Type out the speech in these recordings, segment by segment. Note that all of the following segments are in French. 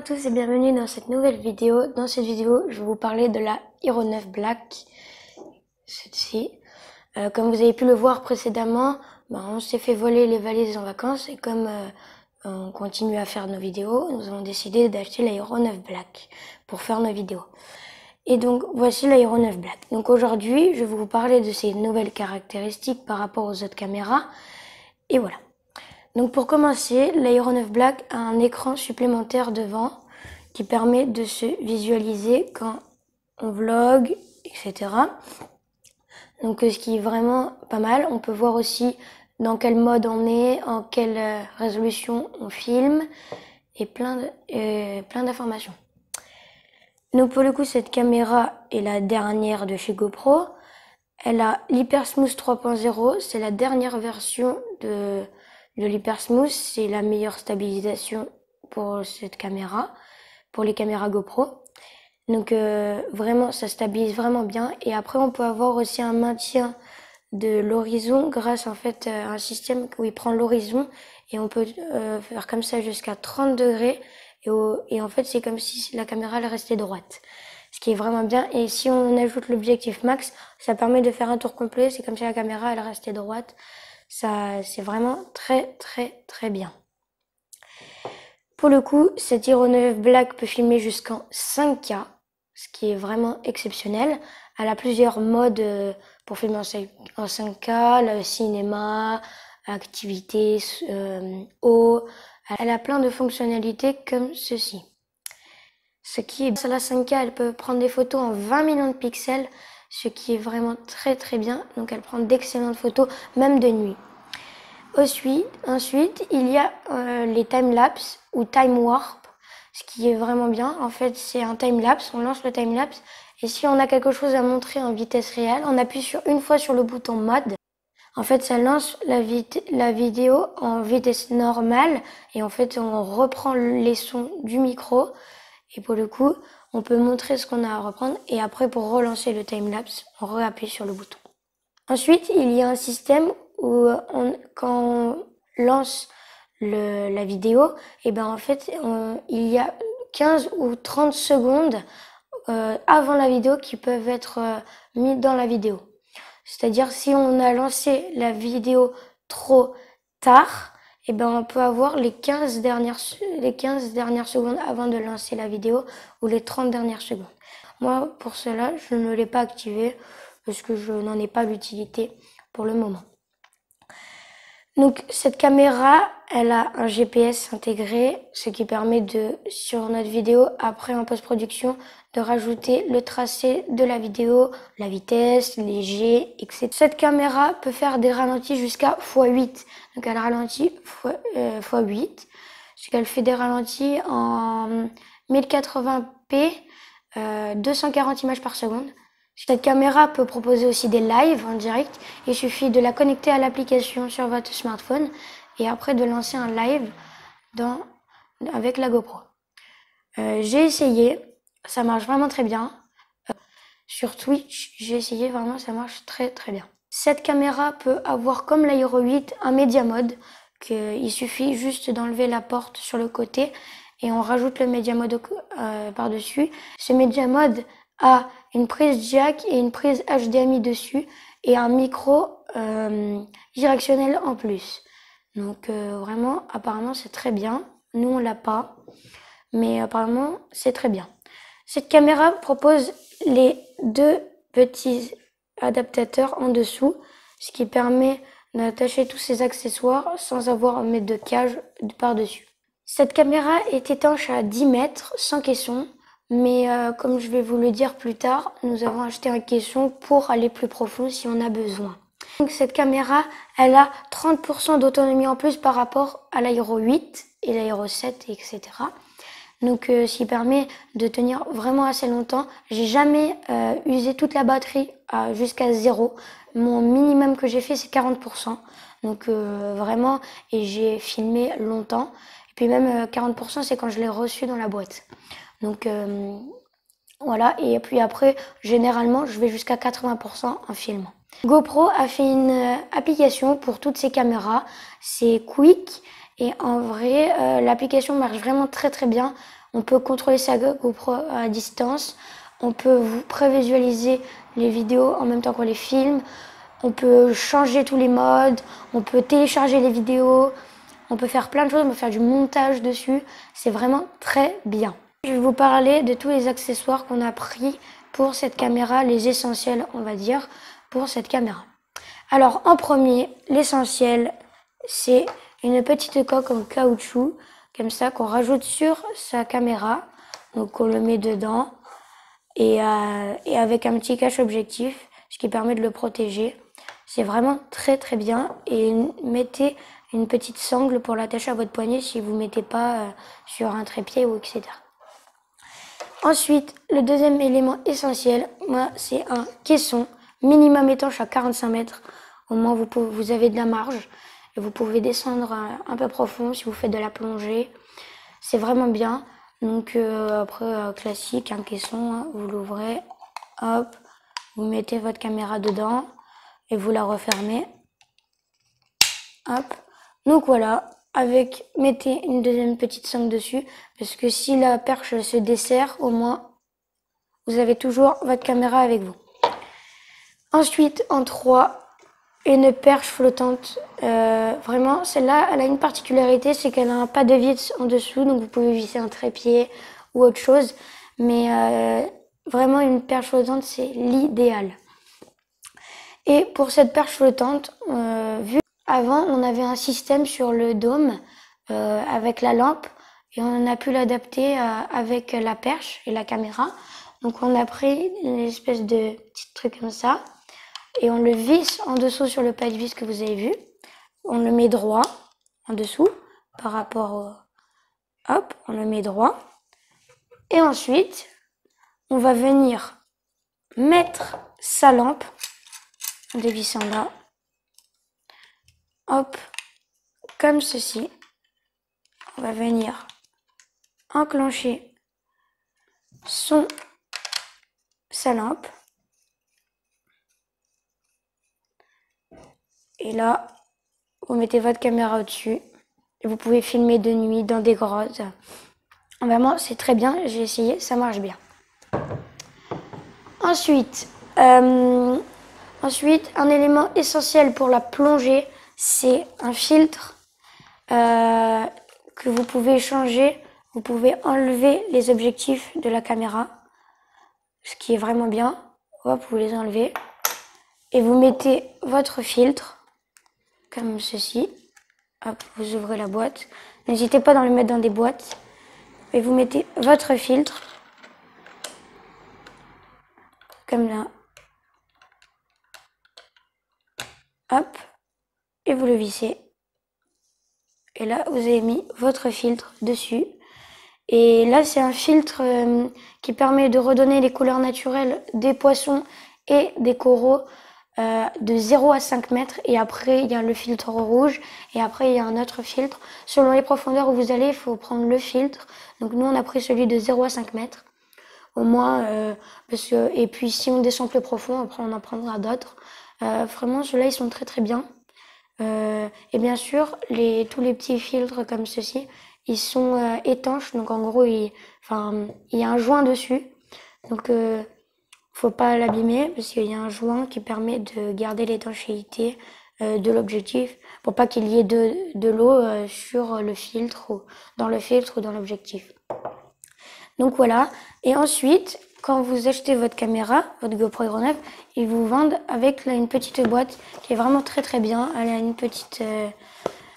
à tous et bienvenue dans cette nouvelle vidéo. Dans cette vidéo, je vais vous parler de la Hero 9 Black. Celle-ci. Comme vous avez pu le voir précédemment, on s'est fait voler les valises en vacances et comme on continue à faire nos vidéos, nous avons décidé d'acheter la Hero 9 Black pour faire nos vidéos. Et donc voici la Hero 9 Black. Donc aujourd'hui, je vais vous parler de ses nouvelles caractéristiques par rapport aux autres caméras. Et voilà. Donc pour commencer, la Hero 9 Black a un écran supplémentaire devant qui permet de se visualiser quand on vlog, etc. Donc ce qui est vraiment pas mal. On peut voir aussi dans quel mode on est, en quelle résolution on filme et plein d'informations. Donc pour le coup, cette caméra est la dernière de chez GoPro. Elle a l'Hypersmooth 3.0, c'est la dernière version de l'Hypersmooth, c'est la meilleure stabilisation pour cette caméra, pour les caméras GoPro. Donc vraiment, ça stabilise vraiment bien. Et après, on peut avoir aussi un maintien de l'horizon grâce en fait à un système où il prend l'horizon et on peut faire comme ça jusqu'à 30 degrés. Et en fait, c'est comme si la caméra elle restait droite. Ce qui est vraiment bien. Et si on ajoute l'objectif max, ça permet de faire un tour complet. C'est comme si la caméra elle restait droite. Ça, c'est vraiment très bien. Pour le coup, cette Hero 9 Black peut filmer jusqu'en 5K, ce qui est vraiment exceptionnel. Elle a plusieurs modes pour filmer en 5K, le cinéma, activité, eau. Elle a plein de fonctionnalités comme ceci. Ce qui est sur la 5K, elle peut prendre des photos en 20 millions de pixels, ce qui est vraiment très bien. Donc elle prend d'excellentes photos, même de nuit. Ensuite, il y a les time-lapse ou time-warp, ce qui est vraiment bien. En fait, c'est un time-lapse, on lance le time-lapse, et si on a quelque chose à montrer en vitesse réelle, on appuie une fois sur le bouton mode. En fait, ça lance la vidéo en vitesse normale, et en fait, on reprend les sons du micro, et pour le coup, on peut montrer ce qu'on a à reprendre, et après, pour relancer le time-lapse, on réappuie sur le bouton. Ensuite, il y a un système où quand on lance la vidéo, et en fait, il y a 15 ou 30 secondes avant la vidéo qui peuvent être mis dans la vidéo. C'est-à-dire si on a lancé la vidéo trop tard, on peut avoir les 15 dernières secondes avant de lancer la vidéo ou les 30 dernières secondes. Moi, pour cela, je ne l'ai pas activé parce que je n'en ai pas l'utilité pour le moment. Donc cette caméra, elle a un GPS intégré, ce qui permet sur notre vidéo, après en post-production, de rajouter le tracé de la vidéo, la vitesse, les G, etc. Cette caméra peut faire des ralentis jusqu'à x8. Donc elle ralentit x8, ce qu'elle fait des ralentis en 1080p, 240 images par seconde. Cette caméra peut proposer aussi des lives en direct. Il suffit de la connecter à l'application sur votre smartphone et après de lancer un live avec la GoPro. J'ai essayé, ça marche vraiment très bien. Sur Twitch, j'ai essayé, vraiment ça marche très bien. Cette caméra peut avoir comme la Hero 8 un Media Mode, il suffit juste d'enlever la porte sur le côté et on rajoute le Media Mode par-dessus. Ce Media Mode a une prise jack et une prise HDMI dessus et un micro directionnel en plus. Donc vraiment, apparemment c'est très bien. Nous on l'a pas, mais apparemment c'est très bien. Cette caméra propose les deux petits adaptateurs en dessous, ce qui permet d'attacher tous ces accessoires sans avoir à mettre de cage par-dessus. Cette caméra est étanche à 10 mètres sans caisson. Mais comme je vais vous le dire plus tard, nous avons acheté un caisson pour aller plus profond si on a besoin. Donc cette caméra, elle a 30% d'autonomie en plus par rapport à la Hero 8 et la Hero 7, etc. Donc ce qui permet de tenir vraiment assez longtemps. J'ai jamais usé toute la batterie jusqu'à 0. Mon minimum que j'ai fait c'est 40%. Donc vraiment, et j'ai filmé longtemps. Et puis même 40% c'est quand je l'ai reçu dans la boîte. Donc voilà, et puis après, généralement, je vais jusqu'à 80% en filmant. GoPro a fait une application pour toutes ses caméras, c'est Quick, et en vrai, l'application marche vraiment très bien. On peut contrôler sa GoPro à distance. On peut vous prévisualiser les vidéos en même temps qu'on les filme. On peut changer tous les modes. On peut télécharger les vidéos. On peut faire plein de choses. On peut faire du montage dessus. C'est vraiment très bien. Je vais vous parler de tous les accessoires qu'on a pris pour cette caméra, les essentiels, on va dire, pour cette caméra. Alors, en premier, l'essentiel, c'est une petite coque en caoutchouc, comme ça, qu'on rajoute sur sa caméra. Donc, on le met dedans et avec un petit cache-objectif, ce qui permet de le protéger. C'est vraiment très très bien. Et mettez une petite sangle pour l'attacher à votre poignet si vous ne mettez pas sur un trépied ou etc. Ensuite, le deuxième élément essentiel, c'est un caisson minimum étanche à 45 mètres. Au moins, vous avez de la marge et vous pouvez descendre un peu profond si vous faites de la plongée. C'est vraiment bien. Donc après, classique, un caisson, hein, vous l'ouvrez, hop, vous mettez votre caméra dedans et vous la refermez. Hop. Donc voilà, mettez une deuxième petite sangle dessus, parce que si la perche se dessert, au moins, vous avez toujours votre caméra avec vous. Ensuite, en 3, une perche flottante. Vraiment, celle-là, elle a une particularité, c'est qu'elle n'a pas de vis en dessous, donc vous pouvez visser un trépied ou autre chose. Mais vraiment, une perche flottante, c'est l'idéal. Et pour cette perche flottante, vu avant, on avait un système sur le dôme avec la lampe et on a pu l'adapter avec la perche et la caméra. Donc on a pris une espèce de petit truc comme ça et on le visse en dessous sur le pare-vis que vous avez vu. On le met droit en dessous par rapport au... Hop, on le met droit. Et ensuite, on va venir mettre sa lampe en dévissant là. Hop, comme ceci. On va venir enclencher sa lampe. Et là, vous mettez votre caméra au-dessus. Et vous pouvez filmer de nuit dans des grottes. Vraiment, c'est très bien. J'ai essayé, ça marche bien. Ensuite, un élément essentiel pour la plongée, c'est un filtre que vous pouvez changer. Vous pouvez enlever les objectifs de la caméra, ce qui est vraiment bien. Hop, vous les enlevez. Et vous mettez votre filtre, comme ceci. Hop, vous ouvrez la boîte. N'hésitez pas à le mettre dans des boîtes. Et vous mettez votre filtre, comme là. Hop, et vous le vissez. Et là, vous avez mis votre filtre dessus. Et là, c'est un filtre qui permet de redonner les couleurs naturelles des poissons et des coraux de 0 à 5 mètres. Et après, il y a le filtre rouge. Et après, il y a un autre filtre. Selon les profondeurs où vous allez, il faut prendre le filtre. Donc nous, on a pris celui de 0 à 5 mètres. Au moins, et puis si on descend plus profond, après on en prendra d'autres. Vraiment, ceux-là, ils sont très très bien. Et bien sûr, tous les petits filtres comme ceci, ils sont étanches. Donc en gros, il y a un joint dessus. Donc faut pas l'abîmer parce qu'il y a un joint qui permet de garder l'étanchéité de l'objectif pour pas qu'il y ait de l'eau sur le filtre ou dans le filtre ou dans l'objectif. Donc voilà. Et ensuite, quand vous achetez votre caméra, votre GoPro Hero 9, ils vous vendent avec là, une petite boîte qui est vraiment très très bien. Elle a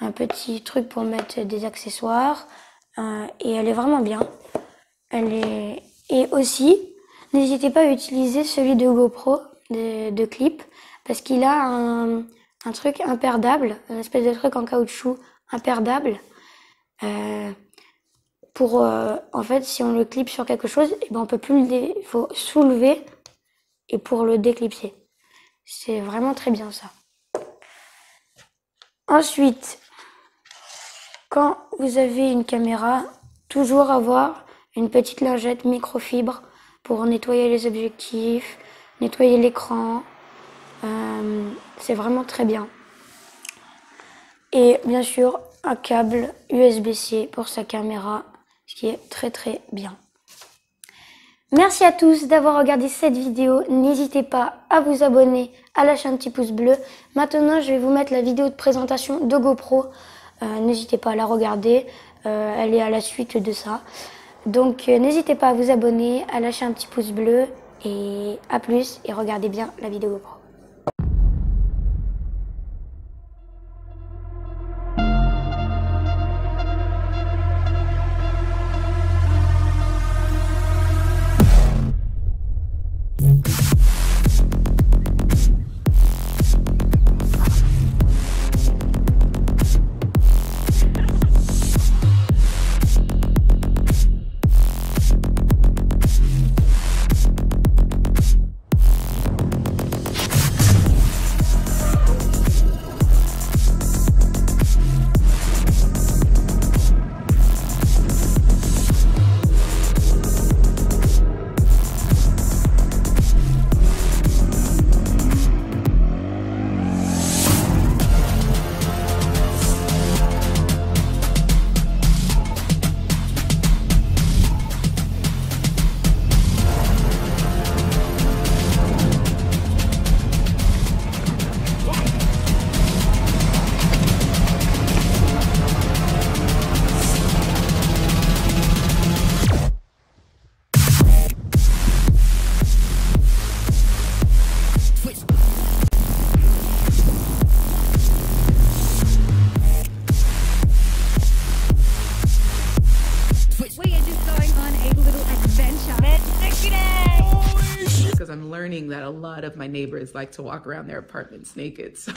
un petit truc pour mettre des accessoires et elle est vraiment bien. Et aussi, n'hésitez pas à utiliser celui de GoPro de clip parce qu'il a un truc imperdable, une espèce de truc en caoutchouc imperdable. En fait, si on le clip sur quelque chose, et ben on peut plus il faut soulever et pour le déclipser. C'est vraiment très bien ça. Ensuite, quand vous avez une caméra, toujours avoir une petite lingette microfibre pour nettoyer les objectifs, nettoyer l'écran. C'est vraiment très bien. Et bien sûr, un câble USB-C pour sa caméra. ce qui est très très bien. Merci à tous d'avoir regardé cette vidéo. N'hésitez pas à vous abonner, à lâcher un petit pouce bleu. Maintenant, je vais vous mettre la vidéo de présentation de GoPro. N'hésitez pas à la regarder. Elle est à la suite de ça. Donc, n'hésitez pas à vous abonner, à lâcher un petit pouce bleu. Et à plus. Et regardez bien la vidéo GoPro. Because I'm learning that a lot of my neighbors like to walk around their apartments naked. So